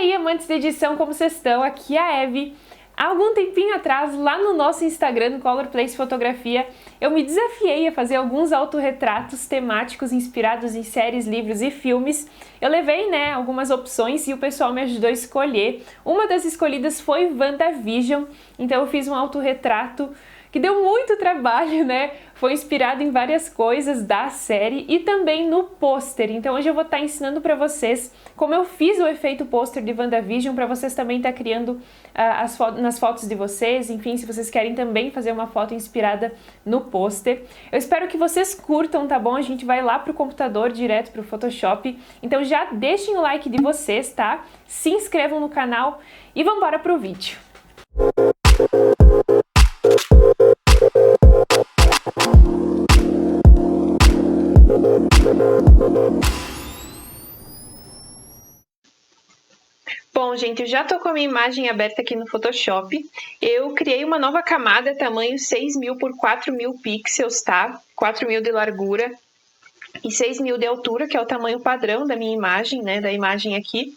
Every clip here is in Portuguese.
aí, amantes de edição, como vocês estão? Aqui é a Eve. Há algum tempinho atrás, lá no nosso Instagram, no Color Place Fotografia, eu me desafiei a fazer alguns autorretratos temáticos inspirados em séries, livros e filmes. Eu levei, algumas opções e o pessoal me ajudou a escolher. Uma das escolhidas foi WandaVision, então eu fiz um autorretrato que deu muito trabalho, Foi inspirado em várias coisas da série e também no pôster. Então hoje eu vou estar ensinando para vocês como eu fiz o efeito pôster de WandaVision, para vocês também estar criando nas fotos de vocês. Enfim, se vocês querem também fazer uma foto inspirada no pôster. Eu espero que vocês curtam, tá bom? A gente vai lá pro computador, direto pro Photoshop. Então já deixem o like de vocês, tá? Se inscrevam no canal e vamos embora pro vídeo. Bom, gente, eu já tô com a minha imagem aberta aqui no Photoshop. Eu criei uma nova camada, tamanho 6.000 por 4.000 pixels, tá? 4.000 de largura e 6.000 de altura, que é o tamanho padrão da minha imagem, da imagem aqui.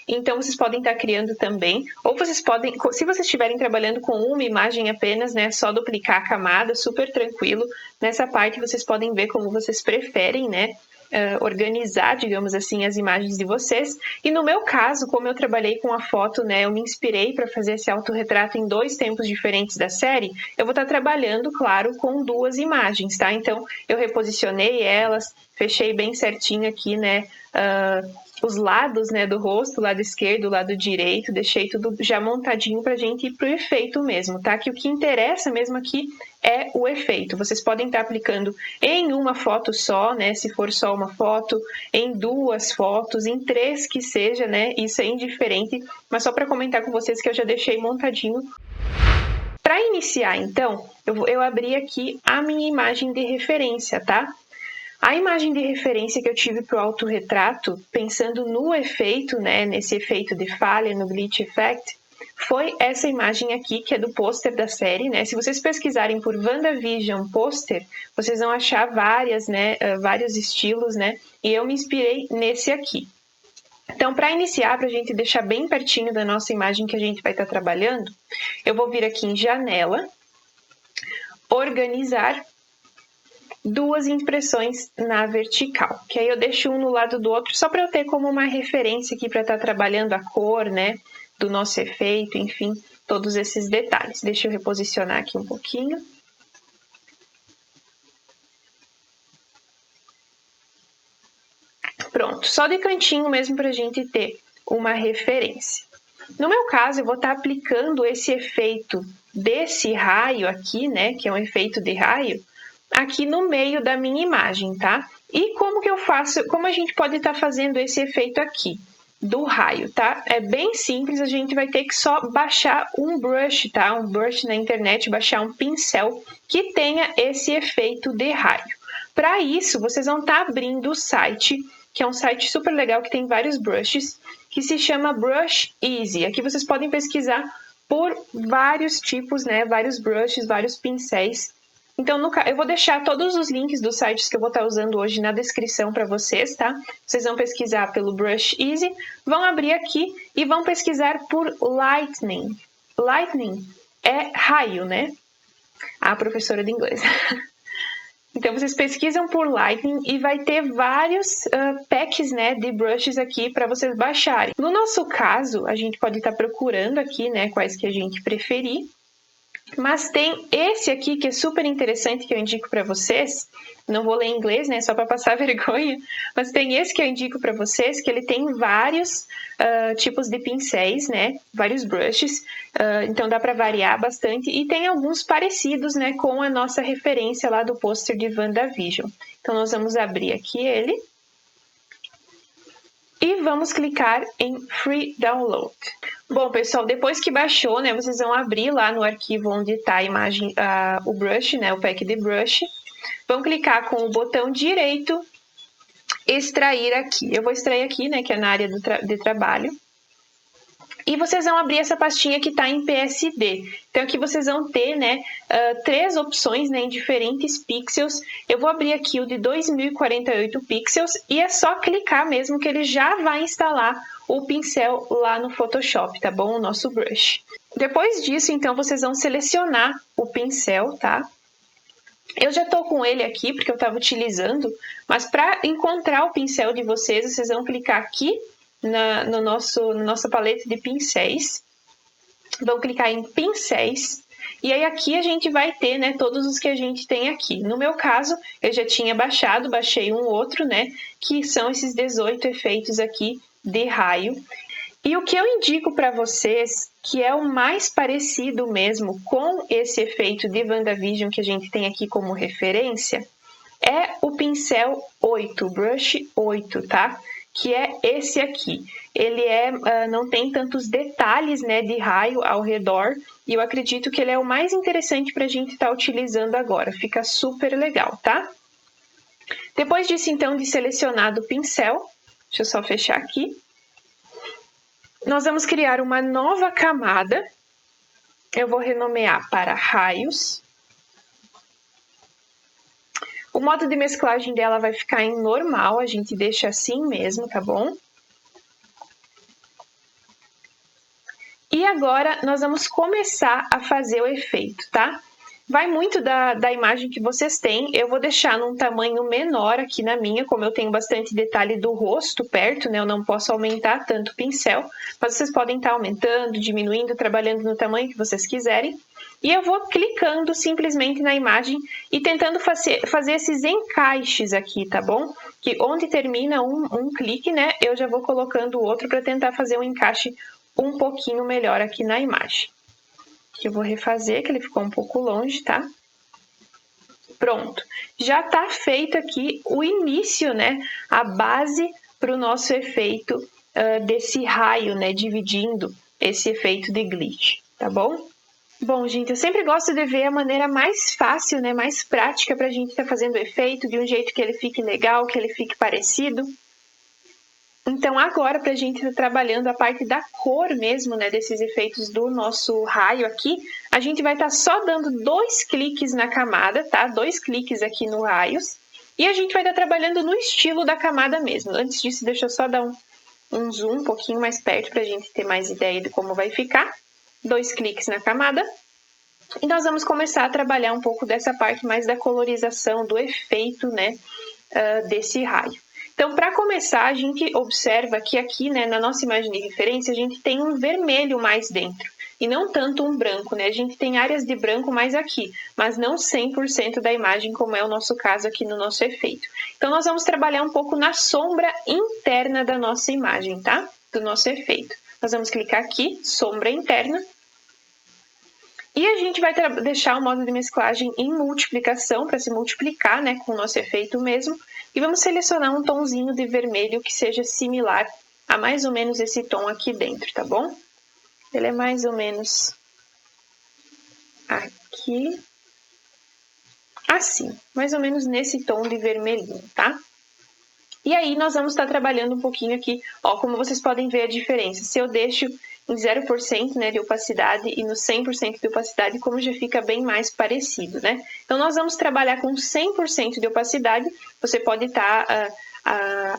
Então, vocês podem estar criando também. Ou vocês podem, se vocês estiverem trabalhando com uma imagem apenas, só duplicar a camada, super tranquilo. Nessa parte, vocês podem ver como vocês preferem, organizar, digamos assim, as imagens de vocês. E no meu caso, como eu trabalhei com a foto, eu me inspirei para fazer esse autorretrato em 2 tempos diferentes da série, eu vou estar trabalhando, claro, com 2 imagens, tá? Então, eu reposicionei elas, fechei bem certinho aqui, os lados, do rosto, lado esquerdo, lado direito, deixei tudo já montadinho pra gente ir pro efeito mesmo, tá? Que o que interessa mesmo aqui é o efeito. Vocês podem estar aplicando em uma foto só, se for só uma foto, em 2 fotos, em 3 que seja, Isso é indiferente, mas só para comentar com vocês que eu já deixei montadinho. Para iniciar, então, eu abri aqui a minha imagem de referência, tá? A imagem de referência que eu tive para o autorretrato, pensando no efeito, nesse efeito de falha, no glitch effect, foi essa imagem aqui, que é do pôster da série, Se vocês pesquisarem por WandaVision pôster, vocês vão achar vários estilos, E eu me inspirei nesse aqui. Então, para iniciar, para a gente deixar bem pertinho da nossa imagem que a gente vai estar trabalhando, eu vou vir aqui em Janela, Organizar, 2 impressões na vertical, que aí eu deixo um no lado do outro, só para eu ter como uma referência aqui para estar trabalhando a cor, do nosso efeito, enfim, todos esses detalhes. Deixa eu reposicionar aqui um pouquinho. Pronto, só de cantinho mesmo para a gente ter uma referência. No meu caso, eu vou estar aplicando esse efeito desse raio aqui, que é um efeito de raio, aqui no meio da minha imagem, tá? E como que eu faço, como a gente pode estar fazendo esse efeito aqui, do raio, tá? É bem simples, a gente vai ter que só baixar um brush, tá? Um brush na internet, baixar um pincel que tenha esse efeito de raio. Para isso, vocês vão estar abrindo o site, que é um site super legal, que tem vários brushes, que se chama Brush Easy. Aqui vocês podem pesquisar por vários tipos, Vários brushes, vários pincéis. Então, eu vou deixar todos os links dos sites que eu vou estar usando hoje na descrição para vocês, tá? Vocês vão pesquisar pelo Brush Easy, vão abrir aqui e vão pesquisar por Lightning. Lightning é raio, A professora de inglês. Então, vocês pesquisam por Lightning e vai ter vários packs, de brushes aqui para vocês baixarem. No nosso caso, a gente pode estar procurando aqui, quais que a gente preferir. Mas tem esse aqui que é super interessante, que eu indico para vocês. Não vou ler em inglês, só para passar vergonha. Mas tem esse que eu indico para vocês, que ele tem vários tipos de pincéis, Vários brushes. Então dá para variar bastante. E tem alguns parecidos, com a nossa referência lá do pôster de WandaVision. Então nós vamos abrir aqui ele. E vamos clicar em Free Download. Bom, pessoal, depois que baixou, vocês vão abrir lá no arquivo onde está a imagem, o brush, o pack de brush. Vão clicar com o botão direito, extrair aqui. Eu vou extrair aqui, que é na área de trabalho. E vocês vão abrir essa pastinha que está em PSD. Então, aqui vocês vão ter 3 opções em diferentes pixels. Eu vou abrir aqui o de 2048 pixels e é só clicar mesmo que ele já vai instalar o pincel lá no Photoshop, tá bom? O nosso brush. Depois disso, então, vocês vão selecionar o pincel, tá? Eu já tô com ele aqui, porque eu tava utilizando, mas para encontrar o pincel de vocês, vocês vão clicar aqui na nossa paleta de pincéis. Vão clicar em pincéis. E aí aqui a gente vai ter, né, todos os que a gente tem aqui. No meu caso, eu já tinha baixei um outro, né, que são esses 18 efeitos aqui de raio. E o que eu indico para vocês, que é o mais parecido mesmo com esse efeito de WandaVision que a gente tem aqui como referência, é o pincel 8, brush 8, tá? Que é esse aqui. Ele não tem tantos detalhes, né, de raio ao redor, e eu acredito que ele é o mais interessante para a gente estar utilizando agora. Fica super legal, tá? Depois disso, então, de selecionado o pincel, deixa eu só fechar aqui. Nós vamos criar uma nova camada. Eu vou renomear para raios. O modo de mesclagem dela vai ficar em normal, a gente deixa assim mesmo, tá bom? E agora nós vamos começar a fazer o efeito, tá? Vai muito da imagem que vocês têm. Eu vou deixar num tamanho menor aqui na minha, como eu tenho bastante detalhe do rosto perto, né? Eu não posso aumentar tanto o pincel, mas vocês podem estar aumentando, diminuindo, trabalhando no tamanho que vocês quiserem. E eu vou clicando simplesmente na imagem e tentando fazer esses encaixes aqui, tá bom? Que onde termina um clique, né? Eu já vou colocando o outro para tentar fazer um encaixe um pouquinho melhor aqui na imagem. Que eu vou refazer, que ele ficou um pouco longe, tá? Pronto. Já tá feito aqui o início, né? A base para o nosso efeito desse raio, né? Dividindo esse efeito de glitch, tá bom? Bom, gente, eu sempre gosto de ver a maneira mais fácil, né? Mais prática para a gente estar fazendo o efeito de um jeito que ele fique legal, que ele fique parecido. Então, agora, para a gente estar trabalhando a parte da cor mesmo, né, desses efeitos do nosso raio aqui, a gente vai estar só dando 2 cliques na camada, tá? 2 cliques aqui no raios. E a gente vai estar trabalhando no estilo da camada mesmo. Antes disso, deixa eu só dar um zoom um pouquinho mais perto para a gente ter mais ideia de como vai ficar. 2 cliques na camada. E nós vamos começar a trabalhar um pouco dessa parte mais da colorização, do efeito, né, desse raio. Então, para começar, a gente observa que aqui, né, na nossa imagem de referência, a gente tem um vermelho mais dentro, e não tanto um branco, né? A gente tem áreas de branco mais aqui, mas não 100% da imagem, como é o nosso caso aqui no nosso efeito. Então, nós vamos trabalhar um pouco na sombra interna da nossa imagem, tá? Do nosso efeito. Nós vamos clicar aqui, sombra interna, e a gente vai deixar o modo de mesclagem em multiplicação, para se multiplicar, né, com o nosso efeito mesmo. E vamos selecionar um tomzinho de vermelho que seja similar a mais ou menos esse tom aqui dentro, tá bom? Ele é mais ou menos aqui, assim, mais ou menos nesse tom de vermelhinho, tá? E aí nós vamos estar trabalhando um pouquinho aqui, ó, como vocês podem ver a diferença. Se eu deixo em 0%, né, de opacidade e no 100% de opacidade, como já fica bem mais parecido, né? Então, nós vamos trabalhar com 100% de opacidade. Você pode estar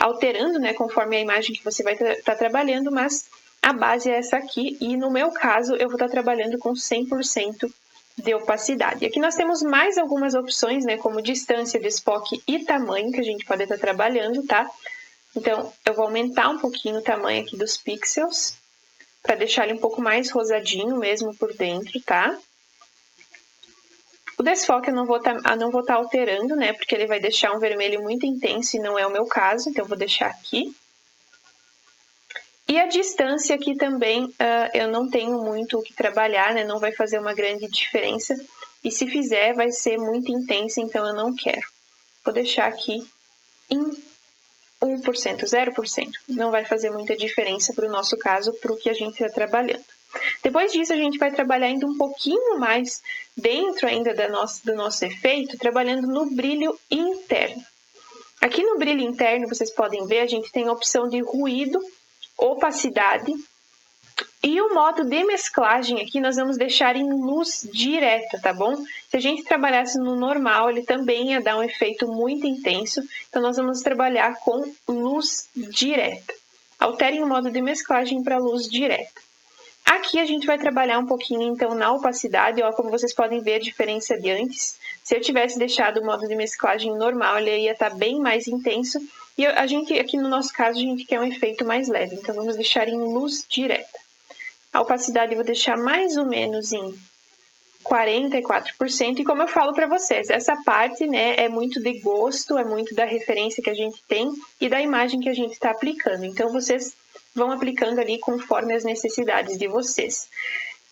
alterando, né, conforme a imagem que você vai estar trabalhando, mas a base é essa aqui. E no meu caso, eu vou estar trabalhando com 100% de opacidade. Aqui nós temos mais algumas opções, né, como distância, desfoque e tamanho, que a gente pode estar trabalhando, tá? Então, eu vou aumentar um pouquinho o tamanho aqui dos pixels, para deixar ele um pouco mais rosadinho mesmo por dentro, tá? O desfoque eu não vou estar alterando, né? Porque ele vai deixar um vermelho muito intenso e não é o meu caso, então eu vou deixar aqui. E a distância aqui também eu não tenho muito o que trabalhar, né? Não vai fazer uma grande diferença. E se fizer, vai ser muito intensa, então eu não quero. Vou deixar aqui em 1%, 0%. Não vai fazer muita diferença para o nosso caso, para o que a gente está trabalhando. Depois disso, a gente vai trabalhar ainda um pouquinho mais dentro ainda do nosso efeito, trabalhando no brilho interno. Aqui no brilho interno, vocês podem ver, a gente tem a opção de ruído, opacidade. E o modo de mesclagem aqui nós vamos deixar em luz direta, tá bom? Se a gente trabalhasse no normal, ele também ia dar um efeito muito intenso. Então, nós vamos trabalhar com luz direta. Alterem o modo de mesclagem para luz direta. Aqui a gente vai trabalhar um pouquinho, então, na opacidade, ó, como vocês podem ver a diferença de antes. Se eu tivesse deixado o modo de mesclagem normal, ele ia estar bem mais intenso. E a gente, aqui no nosso caso, a gente quer um efeito mais leve, então vamos deixar em luz direta. A opacidade eu vou deixar mais ou menos em 44%, e como eu falo para vocês, essa parte, né, é muito de gosto, é muito da referência que a gente tem e da imagem que a gente está aplicando. Então, vocês vão aplicando ali conforme as necessidades de vocês.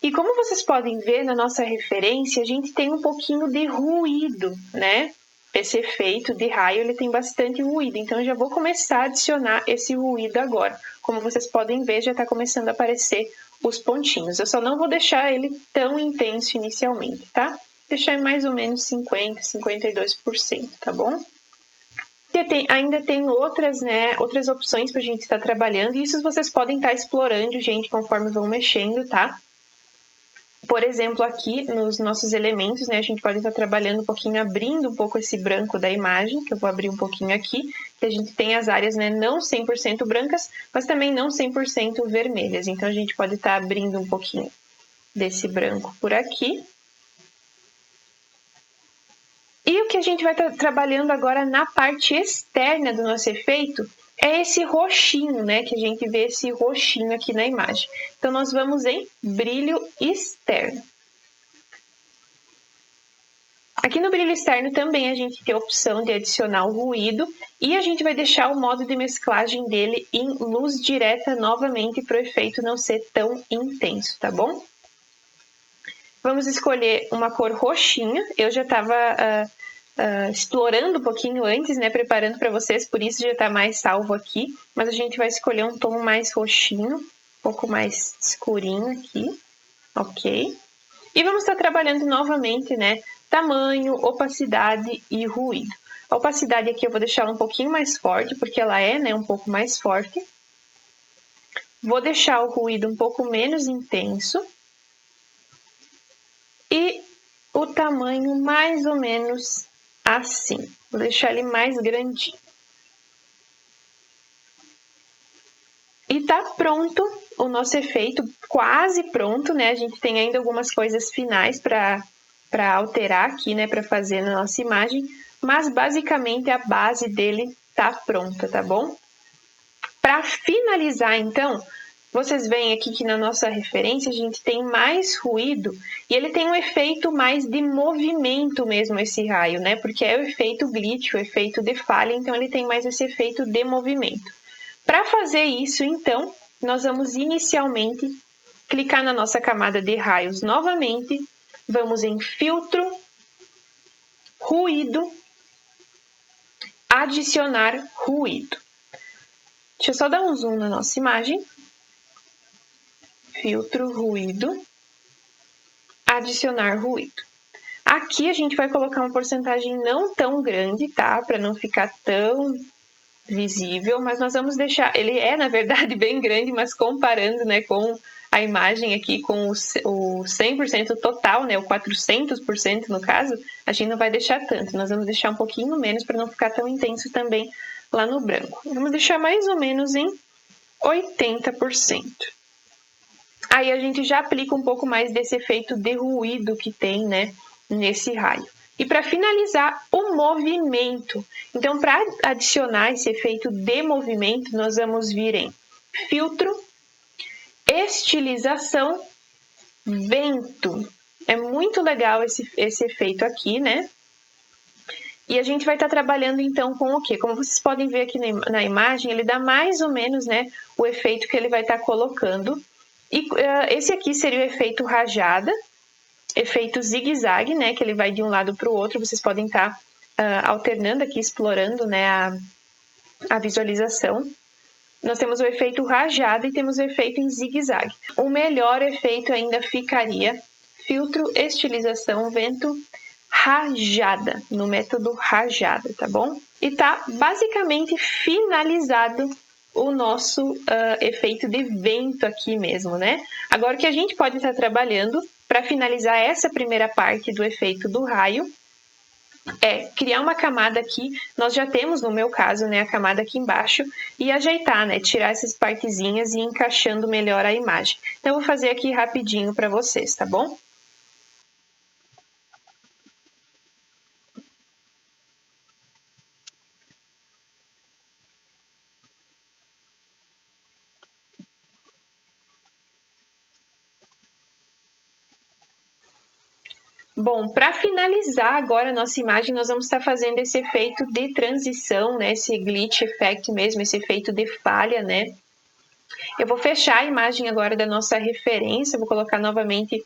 E como vocês podem ver na nossa referência, a gente tem um pouquinho de ruído, né? Esse efeito de raio, ele tem bastante ruído, então eu já vou começar a adicionar esse ruído agora. Como vocês podem ver, já está começando a aparecer os pontinhos. Eu só não vou deixar ele tão intenso inicialmente, tá? Deixar em mais ou menos 50%, 52%, tá bom? Ainda tem outras, né, outras opções para a gente estar trabalhando, e isso vocês podem estar explorando, gente, conforme vão mexendo, tá? Por exemplo, aqui nos nossos elementos, né, a gente pode estar trabalhando um pouquinho, abrindo um pouco esse branco da imagem, que eu vou abrir um pouquinho aqui, que a gente tem as áreas, né, não 100% brancas, mas também não 100% vermelhas. Então, a gente pode estar abrindo um pouquinho desse branco por aqui. E o que a gente vai estar trabalhando agora na parte externa do nosso efeito é esse roxinho, né? Que a gente vê esse roxinho aqui na imagem. Então, nós vamos em brilho externo. Aqui no brilho externo também a gente tem a opção de adicionar o ruído e a gente vai deixar o modo de mesclagem dele em luz direta novamente para o efeito não ser tão intenso, tá bom? Vamos escolher uma cor roxinha. Eu já estava explorando um pouquinho antes, né, preparando para vocês, por isso já está mais salvo aqui. Mas a gente vai escolher um tom mais roxinho, um pouco mais escurinho aqui, ok? E vamos estar trabalhando novamente, né, tamanho, opacidade e ruído. A opacidade aqui eu vou deixar um pouquinho mais forte, porque ela é, né, um pouco mais forte. Vou deixar o ruído um pouco menos intenso. E o tamanho mais ou menos assim. Vou deixar ele mais grandinho. E tá pronto o nosso efeito, quase pronto, né? A gente tem ainda algumas coisas finais para alterar aqui, né? Para fazer na nossa imagem. Mas basicamente a base dele tá pronta, tá bom? Para finalizar, então, vocês veem aqui que na nossa referência a gente tem mais ruído e ele tem um efeito mais de movimento mesmo, esse raio, né? Porque é o efeito glitch, o efeito de falha, então ele tem mais esse efeito de movimento. Para fazer isso, então, nós vamos inicialmente clicar na nossa camada de raios novamente, vamos em filtro, ruído, adicionar ruído. Deixa eu só dar um zoom na nossa imagem. Filtro, ruído, adicionar ruído. Aqui a gente vai colocar uma porcentagem não tão grande, tá? Para não ficar tão visível, mas nós vamos deixar... Ele é, na verdade, bem grande, mas comparando, né, com a imagem aqui, com o 100% total, né, o 400% no caso, a gente não vai deixar tanto. Nós vamos deixar um pouquinho menos para não ficar tão intenso também lá no branco. Vamos deixar mais ou menos em 80%. Aí a gente já aplica um pouco mais desse efeito de ruído que tem, né, nesse raio. E para finalizar, o movimento. Então, para adicionar esse efeito de movimento, nós vamos vir em filtro, estilização, vento. É muito legal esse efeito aqui, né? E a gente vai estar trabalhando então com o quê? Como vocês podem ver aqui na imagem, ele dá mais ou menos, né, o efeito que ele vai estar colocando. E esse aqui seria o efeito rajada, efeito zigue-zague, né, que ele vai de um lado para o outro. Vocês podem estar alternando aqui, explorando, né, a visualização. Nós temos o efeito rajada e temos o efeito em zigue-zague. O melhor efeito ainda ficaria filtro, estilização, vento, rajada, no método rajada, tá bom? E tá basicamente finalizado o nosso efeito de vento aqui mesmo, né? Agora o que a gente pode estar trabalhando para finalizar essa primeira parte do efeito do raio é criar uma camada aqui, nós já temos, no meu caso, né, a camada aqui embaixo, e ajeitar, né, tirar essas partezinhas e ir encaixando melhor a imagem. Então, eu vou fazer aqui rapidinho para vocês, tá bom? Bom, para finalizar agora a nossa imagem, nós vamos estar fazendo esse efeito de transição, né? Esse glitch effect mesmo, esse efeito de falha, né? Eu vou fechar a imagem agora da nossa referência, vou colocar novamente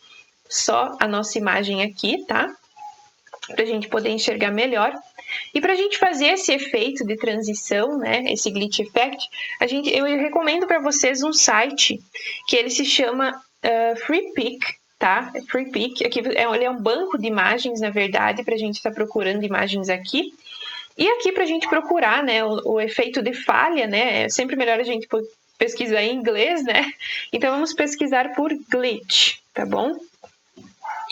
só a nossa imagem aqui, tá? Para a gente poder enxergar melhor. E para a gente fazer esse efeito de transição, né? Esse glitch effect, eu recomendo para vocês um site que ele se chama Freepik, tá? Freepik, aqui ele é um banco de imagens, na verdade, para a gente estar procurando imagens aqui. E aqui para a gente procurar, né, o efeito de falha, né? É sempre melhor a gente pesquisar em inglês, né? Então vamos pesquisar por glitch, tá bom?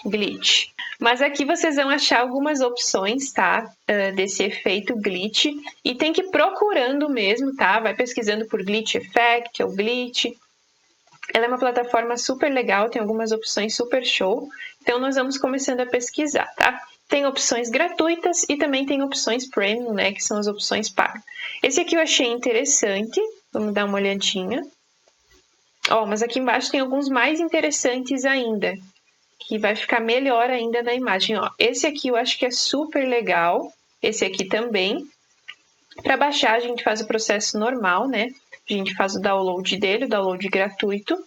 Glitch. Mas aqui vocês vão achar algumas opções, tá? Desse efeito glitch. E tem que ir procurando mesmo, tá? Vai pesquisando por glitch effect ou glitch. Ela é uma plataforma super legal, tem algumas opções super show. Então, nós vamos começando a pesquisar, tá? Tem opções gratuitas e também tem opções premium, né? Que são as opções pagas. Esse aqui eu achei interessante. Vamos dar uma olhadinha. Ó, mas aqui embaixo tem alguns mais interessantes ainda, que vai ficar melhor ainda na imagem. Ó, esse aqui eu acho que é super legal. Esse aqui também. Para baixar, a gente faz o processo normal, né? A gente faz o download dele, o download gratuito.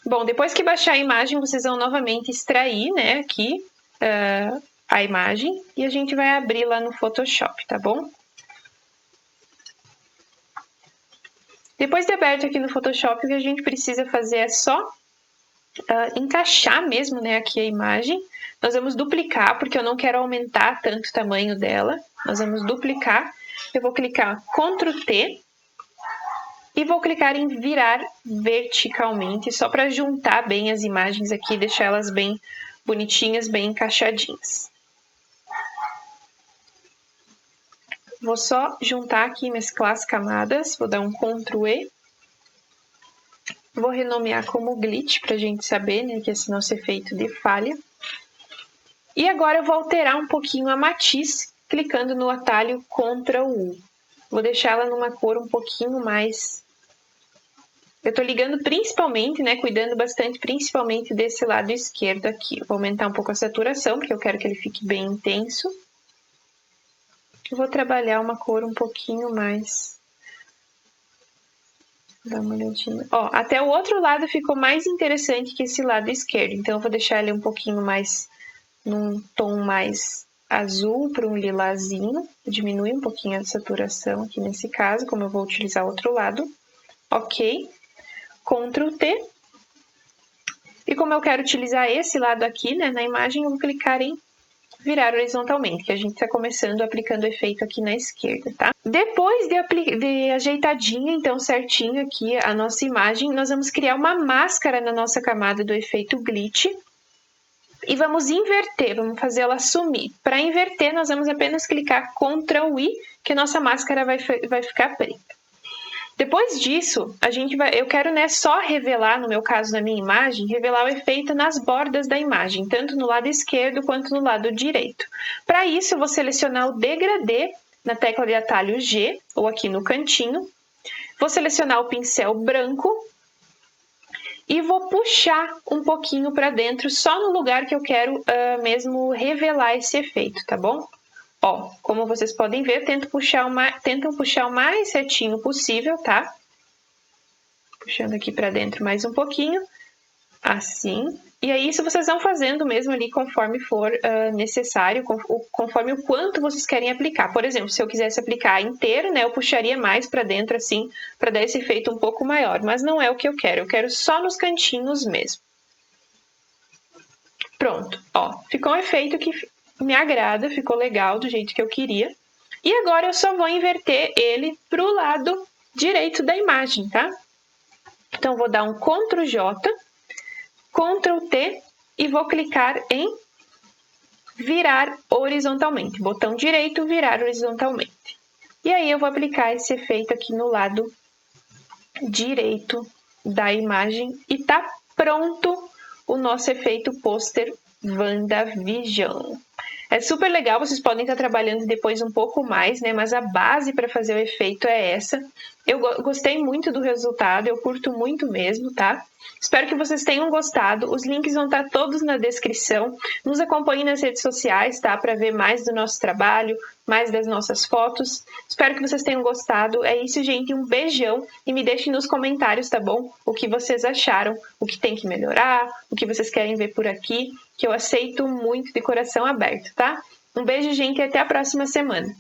Bom, depois que baixar a imagem, vocês vão novamente extrair, né, aqui a imagem e a gente vai abrir lá no Photoshop, tá bom? Depois de aberto aqui no Photoshop, o que a gente precisa fazer é só encaixar mesmo, né, aqui a imagem. Nós vamos duplicar, porque eu não quero aumentar tanto o tamanho dela. Nós vamos duplicar. Eu vou clicar Ctrl T e vou clicar em virar verticalmente, só para juntar bem as imagens aqui, deixar elas bem bonitinhas, bem encaixadinhas. Vou só juntar aqui, mesclar as camadas, vou dar um Ctrl E. Vou renomear como glitch, para a gente saber, né, que esse nosso efeito de falha. E agora eu vou alterar um pouquinho a matiz, clicando no atalho Ctrl U. Vou deixar ela numa cor um pouquinho mais... Eu estou ligando principalmente, né, cuidando bastante principalmente desse lado esquerdo aqui. Vou aumentar um pouco a saturação, porque eu quero que ele fique bem intenso. Eu vou trabalhar uma cor um pouquinho mais... Dá uma olhadinha. Ó, até o outro lado ficou mais interessante que esse lado esquerdo. Então, eu vou deixar ele um pouquinho mais... num tom mais azul para um lilazinho. Diminui um pouquinho a saturação aqui nesse caso, como eu vou utilizar o outro lado. Ok. Ctrl T. E como eu quero utilizar esse lado aqui, né, na imagem, eu vou clicar em virar horizontalmente, que a gente está começando aplicando o efeito aqui na esquerda, tá? Depois de ajeitadinha, então, certinho aqui a nossa imagem, nós vamos criar uma máscara na nossa camada do efeito glitch. E vamos inverter, vamos fazer ela sumir. Para inverter, nós vamos apenas clicar Ctrl I, que a nossa máscara vai ficar preta. Depois disso, eu quero, né, só revelar, no meu caso, na minha imagem, revelar o efeito nas bordas da imagem, tanto no lado esquerdo quanto no lado direito. Para isso, eu vou selecionar o degradê na tecla de atalho G, ou aqui no cantinho. Vou selecionar o pincel branco e vou puxar um pouquinho para dentro, só no lugar que eu quero mesmo revelar esse efeito, tá bom? Ó, como vocês podem ver, tentam puxar o mais retinho possível, tá? Puxando aqui para dentro mais um pouquinho, assim. E aí, isso vocês vão fazendo mesmo ali conforme for necessário, conforme o quanto vocês querem aplicar. Por exemplo, se eu quisesse aplicar inteiro, né, eu puxaria mais para dentro assim, para dar esse efeito um pouco maior. Mas não é o que eu quero só nos cantinhos mesmo. Pronto, ó, ficou um efeito que me agrada, ficou legal do jeito que eu queria. E agora eu só vou inverter ele para o lado direito da imagem, tá? Então, vou dar um Ctrl J, Ctrl T e vou clicar em virar horizontalmente. Botão direito, virar horizontalmente. E aí eu vou aplicar esse efeito aqui no lado direito da imagem e tá pronto o nosso efeito pôster WandaVision. É super legal, vocês podem estar trabalhando depois um pouco mais, né? Mas a base para fazer o efeito é essa. Eu gostei muito do resultado, eu curto muito mesmo, tá? Espero que vocês tenham gostado. Os links vão estar todos na descrição. Nos acompanhem nas redes sociais, tá? Para ver mais do nosso trabalho, mais das nossas fotos. Espero que vocês tenham gostado. É isso, gente. Um beijão e me deixem nos comentários, tá bom? O que vocês acharam, o que tem que melhorar, o que vocês querem ver por aqui, que eu aceito muito de coração aberto, tá? Um beijo, gente, e até a próxima semana.